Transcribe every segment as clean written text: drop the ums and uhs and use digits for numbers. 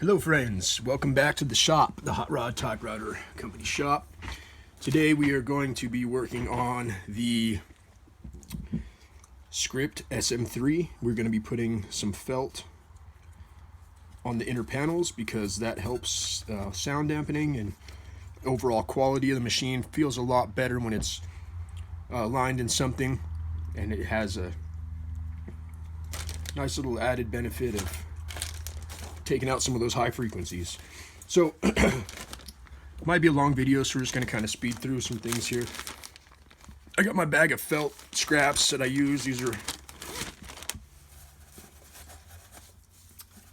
Hello friends, welcome back to the shop, the Hot Rod Type Router Company shop. Today we are going to be working on the Script SM3. We're going to be putting some felt on the inner panels because that helps sound dampening, and overall quality of the machine feels a lot better when it's lined in something, and it has a nice little added benefit of taking out some of those high frequencies. So might be a long video, so we're just going to kind of speed through some things here. I got my bag of felt scraps that I use. These are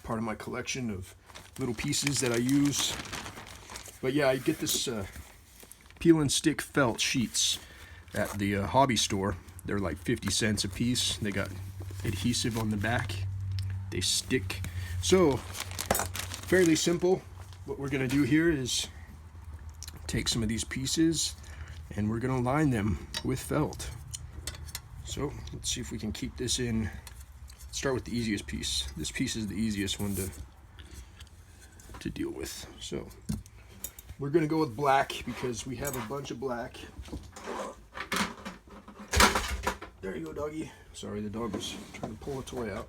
part of my collection of little pieces that I use. But yeah, I get this peel and stick felt sheets at the hobby store. They're like 50 cents a piece. They got adhesive on the back. They stick. So fairly simple. What we're going to do here is take some of these pieces and we're going to line them with felt. So let's see if we can keep this in. Start with the easiest piece. This piece is the easiest one to deal with. So we're going to go with black because we have a bunch of black. There you go, doggy. Sorry, the dog was trying to pull a toy out.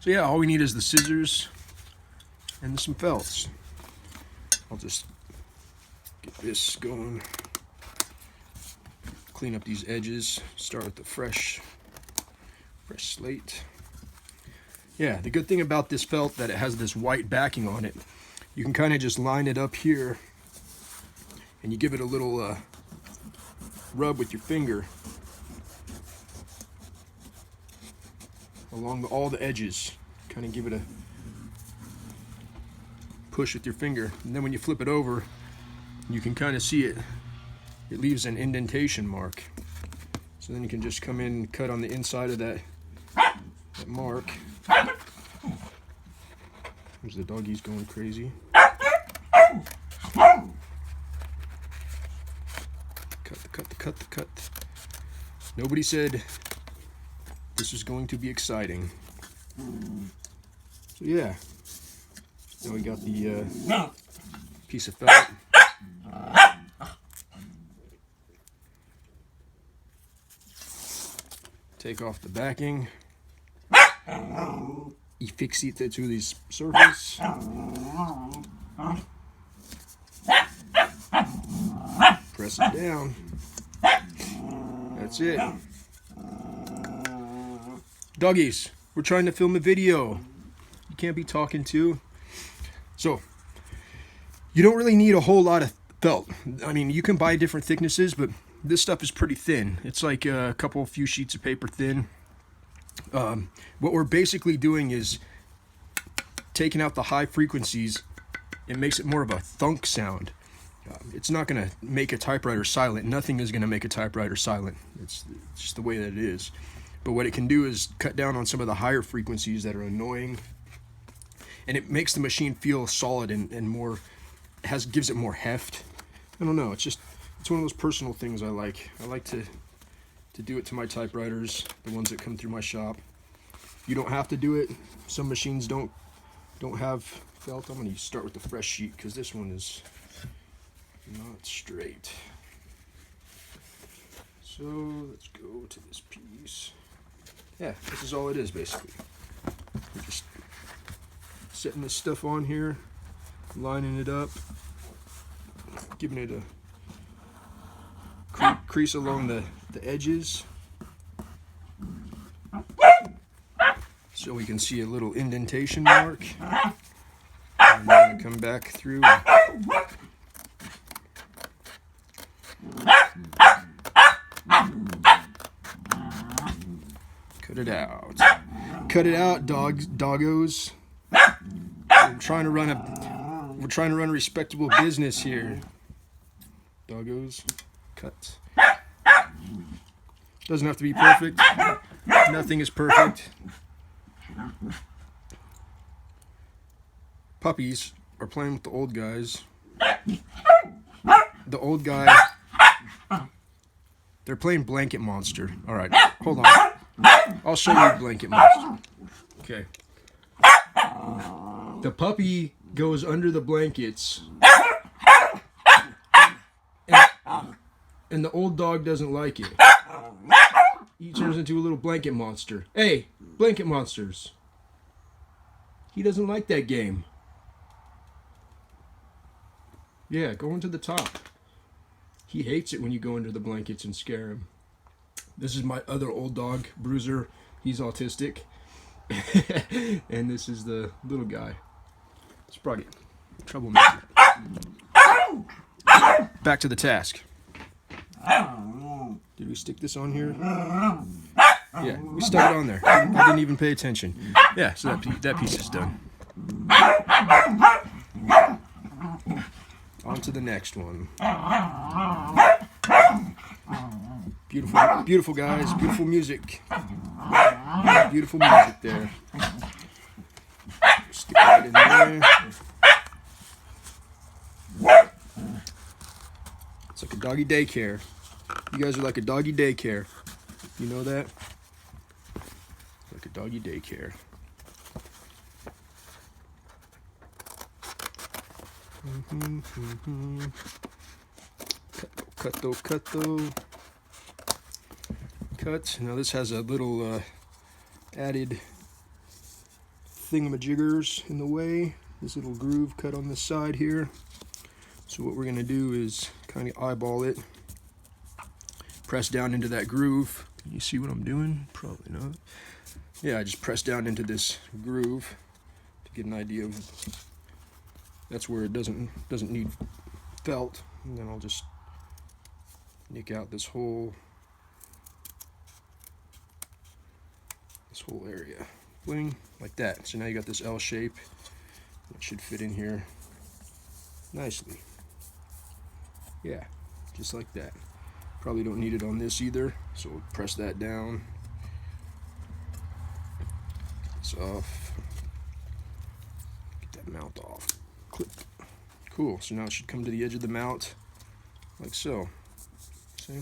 So yeah, all we need is the scissors and some felts. I'll just get this going. Clean up these edges. Start with the fresh slate. Yeah, the good thing about this felt that it has this white backing on it. You can kind of just line it up here and you give it a little rub with your finger along all the edges. Kind of give it a push with your finger, and then when you flip it over, you can kind of see it leaves an indentation mark. So then you can just come in and cut on the inside of that mark. There's the doggies going crazy. Cut. Nobody said this is going to be exciting. So yeah, then we got the piece of felt. Take off the backing. Affix it to this surface. Press it down. That's it. Doggies, we're trying to film a video. You can't be talking to. So, you don't really need a whole lot of felt. I mean, you can buy different thicknesses, but this stuff is pretty thin. It's like a few sheets of paper thin. What we're basically doing is taking out the high frequencies. It makes it more of a thunk sound. It's not going to make a typewriter silent. Nothing is going to make a typewriter silent. It's just the way that it is. But what it can do is cut down on some of the higher frequencies that are annoying. And it makes the machine feel solid and more, gives it more heft. I don't know, it's one of those personal things I like. I like to do it to my typewriters, the ones that come through my shop. You don't have to do it. Some machines don't have felt. I'm going to start with the fresh sheet because this one is not straight. So let's go to this piece. Yeah, this is all it is basically. We're just setting this stuff on here, lining it up, giving it a crease along the edges so we can see a little indentation mark. And we're going to come back through. Cut it out. Cut it out, doggos. We're trying to run a respectable business here. Doggos. Cut. Doesn't have to be perfect. Nothing is perfect. Puppies are playing with the old guys. The old guy. They're playing Blanket Monster. All right, hold on. I'll show you Blanket Monster. Okay. The puppy goes under the blankets, and the old dog doesn't like it. He turns into a little blanket monster. Hey, blanket monsters. He doesn't like that game. Yeah, go into the top. He hates it when you go under the blankets and scare him. This is my other old dog, Bruiser. He's autistic. And this is the little guy. Sprugget. Troublemaker. Back to the task. Did we stick this on here? Yeah, we stuck it on there. I didn't even pay attention. Yeah, so that piece is done. On to the next one. Beautiful, beautiful guys. Beautiful music. Beautiful music there. Stick that in there. It's like a doggy daycare. You guys are like a doggy daycare. You know that? Like a doggy daycare. Cut though. Cut. Now this has a little added thingamajiggers in the way. This little groove cut on this side here. So what we're gonna do is kind of eyeball it. Press down into that groove. Can you see what I'm doing? Probably not. Yeah, I just press down into this groove to get an idea of. That's where it doesn't need felt, and then I'll just nick out this whole area, bling, like that. So now you got this L shape. It should fit in here nicely. Yeah, just like that. Probably don't need it on this either, so we'll press that down. It's off. Get that mount off. Click. Cool. So now it should come to the edge of the mount, like so. See?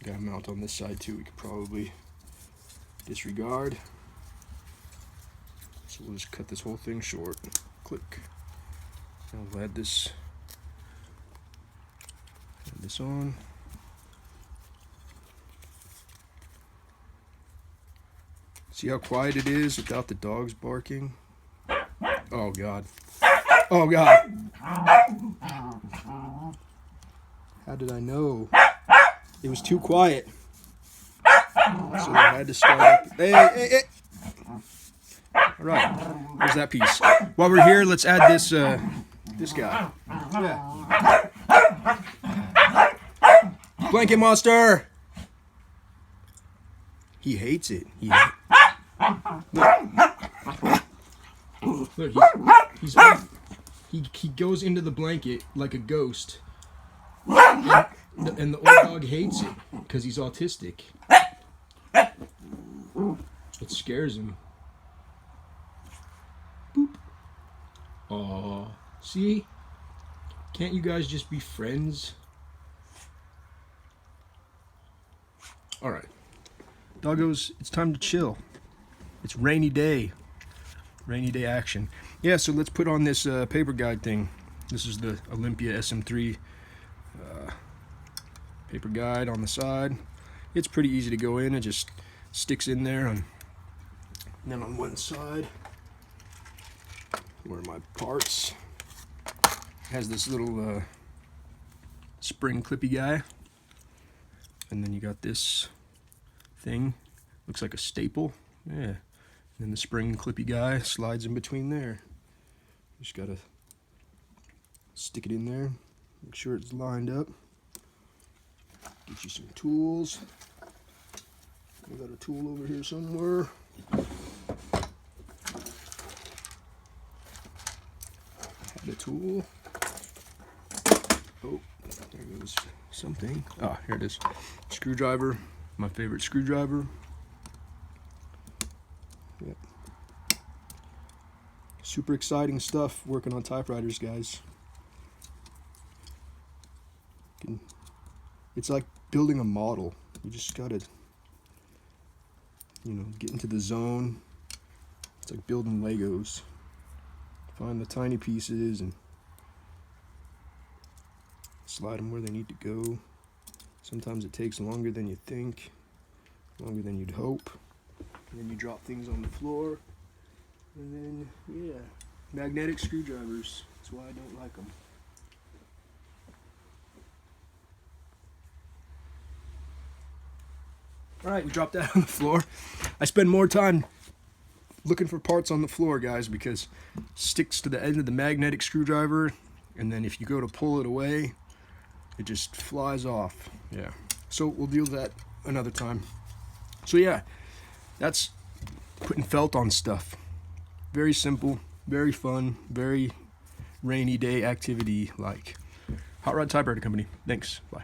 Got a mount on this side too. We could probably disregard. So we'll just cut this whole thing short. Click. Now we'll add this on. See how quiet it is without the dogs barking? Oh God. Oh God. How did I know? It was too quiet. So I had to start up. Hey. Alright. There's that piece. While we're here, let's add this guy. Yeah. Blanket monster! He hates it. Look, he goes into the blanket like a ghost. And the old dog hates it because he's autistic. It scares him. Boop. Aw. See? Can't you guys just be friends? Alright. Doggos, it's time to chill. It's rainy day. Rainy day action. Yeah, so let's put on this paper guide thing. This is the Olympia SM3 paper guide on the side. It's pretty easy to go in. It just sticks in there. And then on one side, where are my parts? It has this little spring clippy guy. And then you got this thing. Looks like a staple. Yeah. And then the spring clippy guy slides in between there. Just gotta stick it in there. Make sure it's lined up. Get you some tools. We got a tool over here somewhere. Had a tool. Oh, there goes something. Ah, here it is. Screwdriver. My favorite screwdriver. Yep. Super exciting stuff working on typewriters, guys. It's like building a model. You just gotta, get into the zone. It's like building Legos. find the tiny pieces and slide them where they need to go. Sometimes it takes longer than you think, longer than you'd hope. And then you drop things on the floor. And then, yeah, magnetic screwdrivers. That's why I don't like them. Alright, we dropped that on the floor. I spend more time looking for parts on the floor, guys, because it sticks to the end of the magnetic screwdriver, and then if you go to pull it away, it just flies off. Yeah, so we'll deal with that another time. So yeah, that's putting felt on stuff. Very simple, very fun, very rainy day activity like. Hot Rod Typewriter Company. Thanks. Bye.